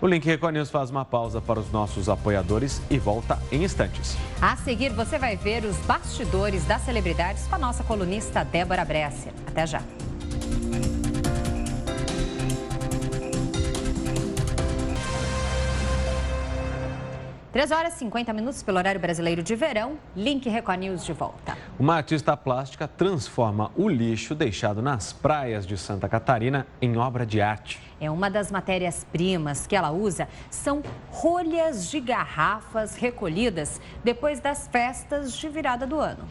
O Link Record News faz uma pausa para os nossos apoiadores e volta em instantes. A seguir, você vai ver os bastidores das celebridades com a nossa colunista Débora Bresser. Até já. Três horas e 50 minutos pelo horário brasileiro de verão. Link Record News de volta. Uma artista plástica transforma o lixo deixado nas praias de Santa Catarina em obra de arte. Uma das matérias-primas que ela usa são rolhas de garrafas recolhidas depois das festas de virada do ano.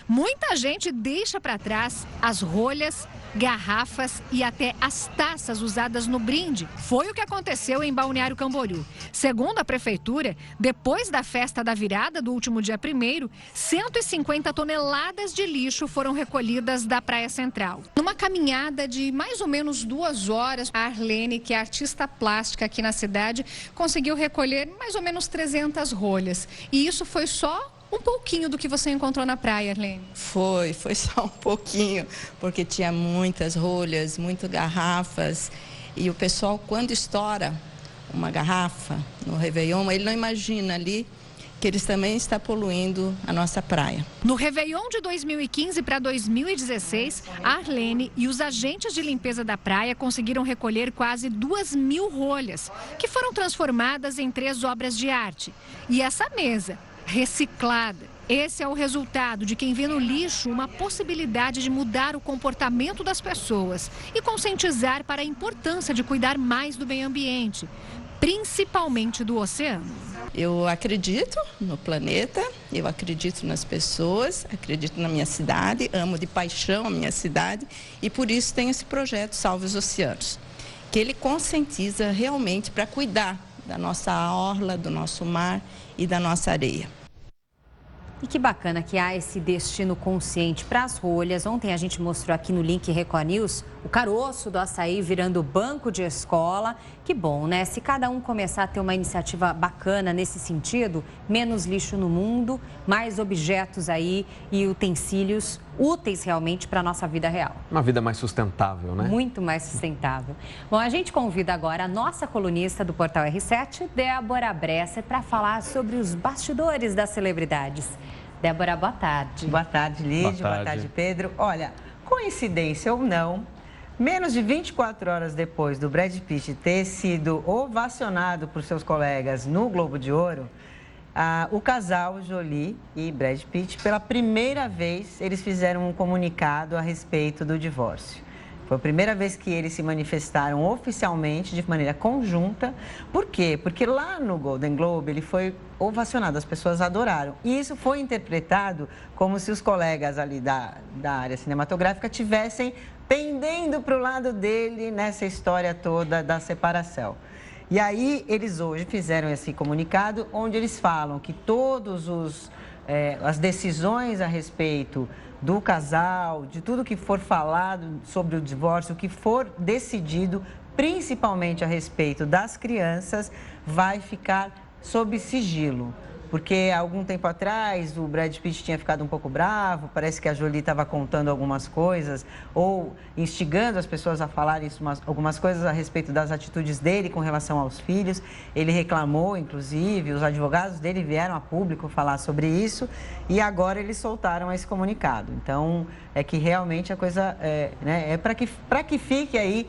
Muita gente deixa para trás as rolhas garrafas e até as taças usadas no brinde. Foi o que aconteceu em Balneário Camboriú. Segundo a prefeitura, depois da festa da virada do último dia 1º, 150 toneladas de lixo foram recolhidas da Praia Central. Numa caminhada de mais ou menos 2 horas, a Arlene, que é artista plástica aqui na cidade, conseguiu recolher mais ou menos 300 rolhas. E isso foi só um pouquinho do que você encontrou na praia, Arlene? Foi só um pouquinho, porque tinha muitas rolhas, muitas garrafas. E o pessoal, quando estoura uma garrafa no Réveillon, ele não imagina ali que eles também estão poluindo a nossa praia. No Réveillon de 2015 para 2016, a Arlene e os agentes de limpeza da praia conseguiram recolher quase 2.000 rolhas, que foram transformadas em 3 obras de arte. E essa mesa, reciclada. Esse é o resultado de quem vê no lixo uma possibilidade de mudar o comportamento das pessoas e conscientizar para a importância de cuidar mais do meio ambiente, principalmente do oceano. Eu acredito no planeta, eu acredito nas pessoas, acredito na minha cidade, amo de paixão a minha cidade e por isso tenho esse projeto Salve os Oceanos, que ele conscientiza realmente para cuidar da nossa orla, do nosso mar e da nossa areia. E que bacana que há esse destino consciente para as rolhas. Ontem a gente mostrou aqui no link Record News o caroço do açaí virando banco de escola. Que bom, né? Se cada um começar a ter uma iniciativa bacana nesse sentido, menos lixo no mundo, mais objetos aí e utensílios úteis realmente para a nossa vida real. Uma vida mais sustentável, né? Muito mais sustentável. Bom, a gente convida agora a nossa colunista do Portal R7, Débora Bresser, para falar sobre os bastidores das celebridades. Débora, boa tarde. Boa tarde, Lídia. Boa tarde, Pedro. Olha, coincidência ou não, menos de 24 horas depois do Brad Pitt ter sido ovacionado por seus colegas no Globo de Ouro, o casal Jolie e Brad Pitt, pela primeira vez, eles fizeram um comunicado a respeito do divórcio. Foi a primeira vez que eles se manifestaram oficialmente, de maneira conjunta. Por quê? Porque lá no Golden Globe ele foi ovacionado, as pessoas adoraram. E isso foi interpretado como se os colegas ali da área cinematográfica tivessem pendendo para o lado dele nessa história toda da separação. E aí eles hoje fizeram esse comunicado onde eles falam que todos as decisões a respeito do casal, de tudo que for falado sobre o divórcio, o que for decidido, principalmente a respeito das crianças, vai ficar sob sigilo. Porque há algum tempo atrás o Brad Pitt tinha ficado um pouco bravo, parece que a Jolie estava contando algumas coisas ou instigando as pessoas a falarem algumas coisas a respeito das atitudes dele com relação aos filhos. Ele reclamou, inclusive, os advogados dele vieram a público falar sobre isso e agora eles soltaram esse comunicado. Então, é que realmente a coisa é para que fique aí,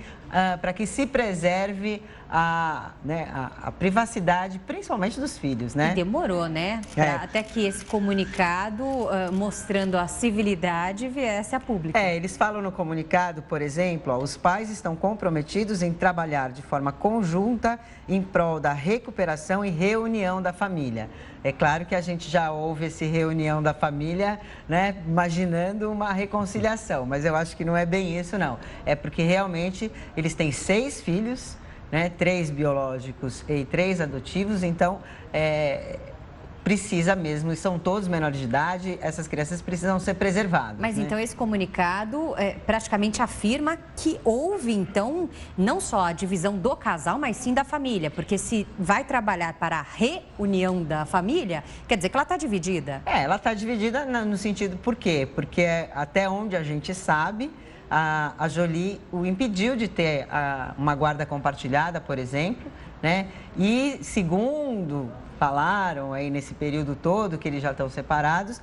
para que se preserve a privacidade, principalmente dos filhos, né? E demorou, né? Até que esse comunicado mostrando a civilidade viesse a público. Eles falam no comunicado, por exemplo, os pais estão comprometidos em trabalhar de forma conjunta em prol da recuperação e reunião da família. É claro que a gente já ouve esse reunião da família, né, imaginando uma reconciliação, mas eu acho que não é bem isso, não. É porque realmente eles têm 6 filhos, né, 3 biológicos e 3 adotivos, então precisa mesmo, e são todos menores de idade, essas crianças precisam ser preservadas. Mas né? Então esse comunicado praticamente afirma que houve, então, não só a divisão do casal, mas sim da família, porque se vai trabalhar para a reunião da família, quer dizer que ela está dividida? Ela está dividida no sentido, por quê? Porque até onde a gente sabe, a Jolie o impediu de ter uma guarda compartilhada, por exemplo, né? E segundo falaram aí nesse período todo que eles já estão separados,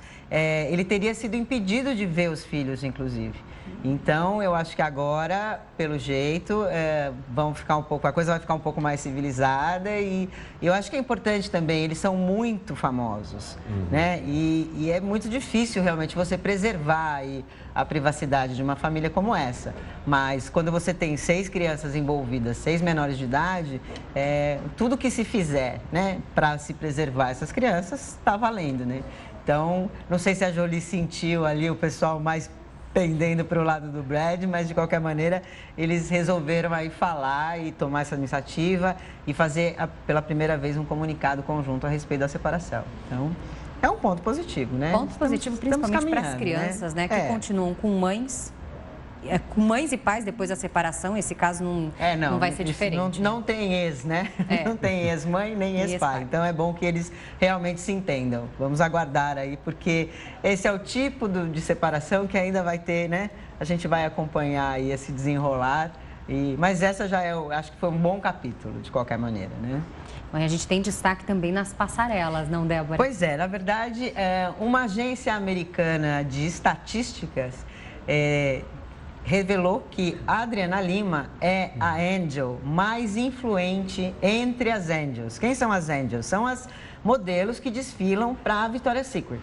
ele teria sido impedido de ver os filhos, inclusive. Então, eu acho que agora, pelo jeito, a coisa vai ficar um pouco mais civilizada e eu acho que é importante também, eles são muito famosos, né? E é muito difícil realmente você preservar aí a privacidade de uma família como essa. Mas quando você tem 6 crianças envolvidas, 6 menores de idade, tudo que se fizer, né, para se preservar essas crianças, está valendo, né? Então, não sei se a Jolie sentiu ali o pessoal mais pendendo para o lado do Brad, mas de qualquer maneira eles resolveram aí falar e tomar essa iniciativa e fazer pela primeira vez um comunicado conjunto a respeito da separação. Então, é um ponto positivo, né? Ponto positivo principalmente para as crianças, né? Que continuam com mães e pais depois da separação. Esse caso não vai ser diferente. Não tem ex, né? Não tem ex-mãe nem ex-pai. Então é bom que eles realmente se entendam. Vamos aguardar aí, porque esse é o tipo de separação que ainda vai ter, né? A gente vai acompanhar aí esse desenrolar. Mas essa já acho que foi um bom capítulo, de qualquer maneira, né? Mas a gente tem destaque também nas passarelas, não, Débora? Pois é, na verdade, uma agência americana de estatísticas revelou que a Adriana Lima é a Angel mais influente entre as Angels. Quem são as Angels? São as modelos que desfilam para a Victoria's Secret.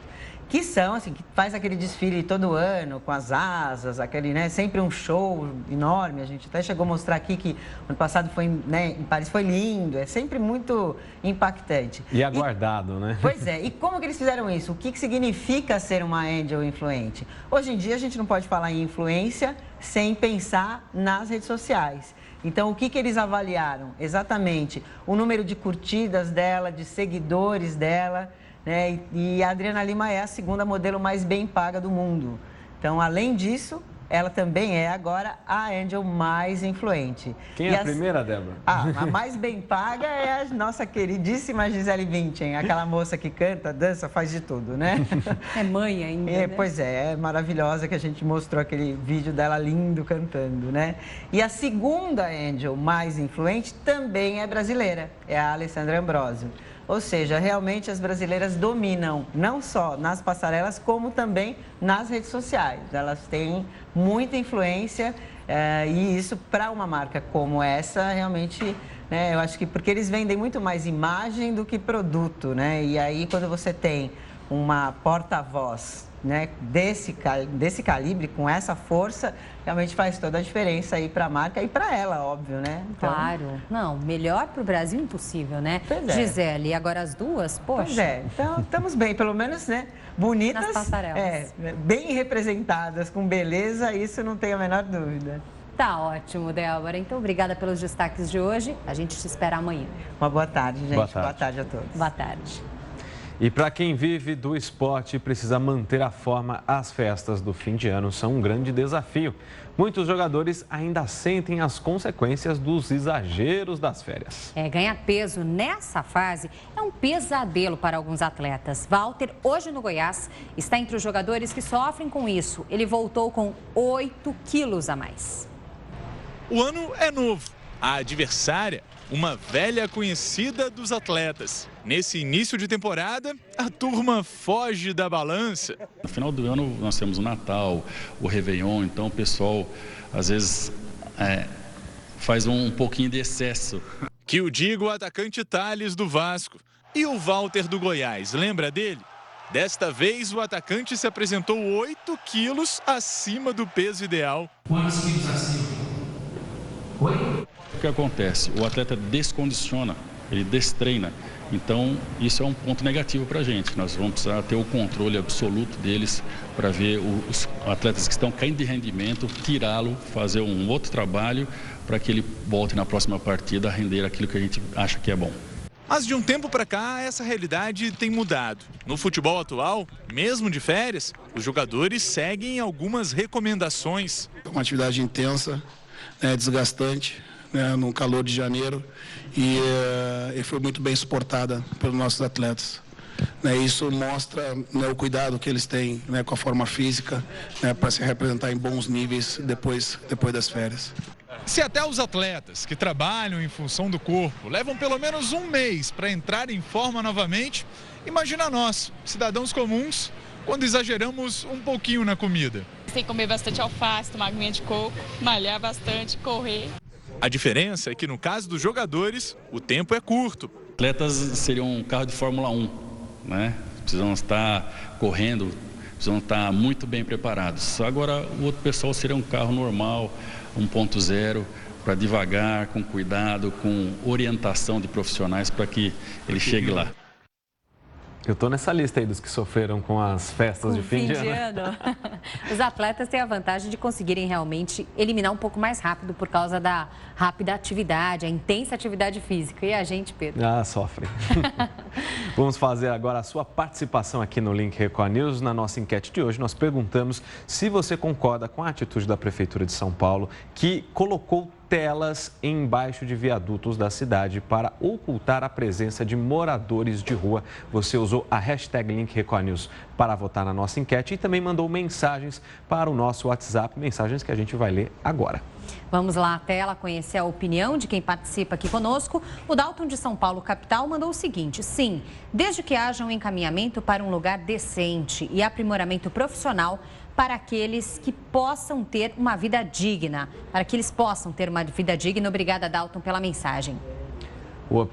Que são, assim, que faz aquele desfile todo ano, com as asas, aquele, né, sempre um show enorme. A gente até chegou a mostrar aqui que ano passado foi, né, em Paris, foi lindo, é sempre muito impactante. E aguardado, né? Pois é, e como que eles fizeram isso? O que significa ser uma angel influente? Hoje em dia a gente não pode falar em influência sem pensar nas redes sociais. Então, o que eles avaliaram? Exatamente o número de curtidas dela, de seguidores dela, né? E a Adriana Lima é a segunda modelo mais bem paga do mundo. Então, além disso, ela também é agora a Angel mais influente. Quem é a primeira, Débora? A mais bem paga é a nossa queridíssima Gisele Bündchen, aquela moça que canta, dança, faz de tudo, né? É mãe ainda, né? Pois é maravilhosa, que a gente mostrou aquele vídeo dela lindo cantando, né? E a segunda Angel mais influente também é brasileira, é a Alessandra Ambrosio. Ou seja, realmente as brasileiras dominam, não só nas passarelas, como também nas redes sociais. Elas têm muita influência e isso, para uma marca como essa, realmente, né, eu acho que porque eles vendem muito mais imagem do que produto, né? E aí, quando você tem uma porta-voz, né, desse calibre, com essa força, realmente faz toda a diferença aí para a marca e para ela, óbvio, né? Então... Claro. Não, melhor para o Brasil impossível, né? Pois é. Gisele, e agora as duas, poxa. Pois é, então estamos bem, pelo menos, né? Bonitas, nas passarelas. Bem representadas, com beleza, isso não tenho a menor dúvida. Tá ótimo, Débora. Então, obrigada pelos destaques de hoje. A gente te espera amanhã. Uma boa tarde, gente. Boa tarde a todos. Boa tarde. E para quem vive do esporte e precisa manter a forma, as festas do fim de ano são um grande desafio. Muitos jogadores ainda sentem as consequências dos exageros das férias. Ganhar peso nessa fase é um pesadelo para alguns atletas. Walter, hoje no Goiás, está entre os jogadores que sofrem com isso. Ele voltou com 8 quilos a mais. O ano é novo. A adversária, uma velha conhecida dos atletas. Nesse início de temporada, a turma foge da balança. No final do ano nós temos o Natal, o Réveillon, então o pessoal às vezes faz um pouquinho de excesso. Que o diga o atacante Thales do Vasco e o Walter do Goiás, lembra dele? Desta vez o atacante se apresentou 8 quilos acima do peso ideal. Quantos quilos acima? Oi? O que acontece? O atleta descondiciona, ele destreina. Então, isso é um ponto negativo para a gente. Nós vamos precisar ter o controle absoluto deles para ver os atletas que estão caindo de rendimento, tirá-lo, fazer um outro trabalho para que ele volte na próxima partida a render aquilo que a gente acha que é bom. Mas de um tempo para cá, essa realidade tem mudado. No futebol atual, mesmo de férias, os jogadores seguem algumas recomendações. Uma atividade intensa, desgastante, no calor de janeiro, e foi muito bem suportada pelos nossos atletas. Isso mostra o cuidado que eles têm com a forma física, para se representar em bons níveis depois das férias. Se até os atletas que trabalham em função do corpo levam pelo menos um mês para entrar em forma novamente, imagina nós, cidadãos comuns, quando exageramos um pouquinho na comida. Tem que comer bastante alface, tomar aguinha de coco, malhar bastante, correr. A diferença é que no caso dos jogadores, o tempo é curto. Atletas seriam um carro de Fórmula 1, né? Precisam estar correndo, precisam estar muito bem preparados. Agora, o outro pessoal seria um carro normal, 1.0, para devagar, com cuidado, com orientação de profissionais para que ele chegue lá. Eu tô nessa lista aí dos que sofreram com as festas de fim de ano. Os atletas têm a vantagem de conseguirem realmente eliminar um pouco mais rápido por causa da rápida atividade, a intensa atividade física. E a gente, Pedro? Ah, sofre. Vamos fazer agora a sua participação aqui no Link Record News. Na nossa enquete de hoje, nós perguntamos se você concorda com a atitude da Prefeitura de São Paulo, que colocou telas embaixo de viadutos da cidade para ocultar a presença de moradores de rua. Você usou a hashtag Link Record News para votar na nossa enquete e também mandou mensagens para o nosso WhatsApp, mensagens que a gente vai ler agora. Vamos lá à tela conhecer a opinião de quem participa aqui conosco. O Dalton de São Paulo, capital, mandou o seguinte: sim, desde que haja um encaminhamento para um lugar decente e aprimoramento profissional para aqueles que possam ter uma vida digna. Obrigada, Dalton, pela mensagem.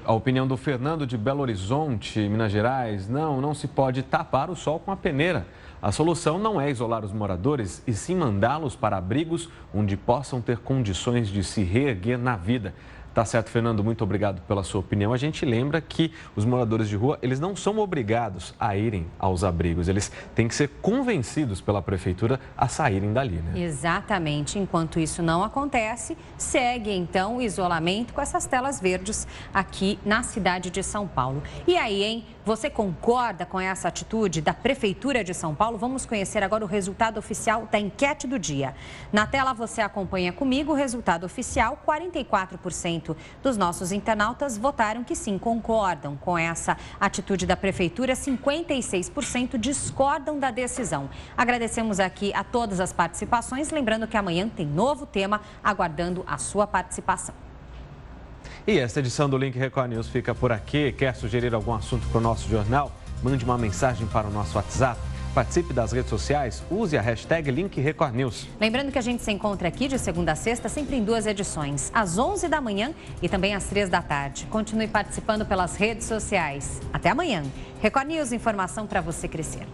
A opinião do Fernando de Belo Horizonte, Minas Gerais: não se pode tapar o sol com a peneira. A solução não é isolar os moradores, e sim mandá-los para abrigos onde possam ter condições de se reerguer na vida. Tá certo, Fernando, muito obrigado pela sua opinião. A gente lembra que os moradores de rua, eles não são obrigados a irem aos abrigos. Eles têm que ser convencidos pela prefeitura a saírem dali, né? Exatamente. Enquanto isso não acontece, segue então o isolamento com essas telas verdes aqui na cidade de São Paulo. E aí, hein? Você concorda com essa atitude da Prefeitura de São Paulo? Vamos conhecer agora o resultado oficial da enquete do dia. Na tela você acompanha comigo o resultado oficial. 44% dos nossos internautas votaram que sim, concordam com essa atitude da Prefeitura. 56% discordam da decisão. Agradecemos aqui a todas as participações. Lembrando que amanhã tem novo tema aguardando a sua participação. E esta edição do Link Record News fica por aqui. Quer sugerir algum assunto para o nosso jornal? Mande uma mensagem para o nosso WhatsApp. Participe das redes sociais, use a hashtag Link Record News. Lembrando que a gente se encontra aqui de segunda a sexta, sempre em 2 edições, às 11 da manhã e também às 3 da tarde. Continue participando pelas redes sociais. Até amanhã. Record News, informação para você crescer.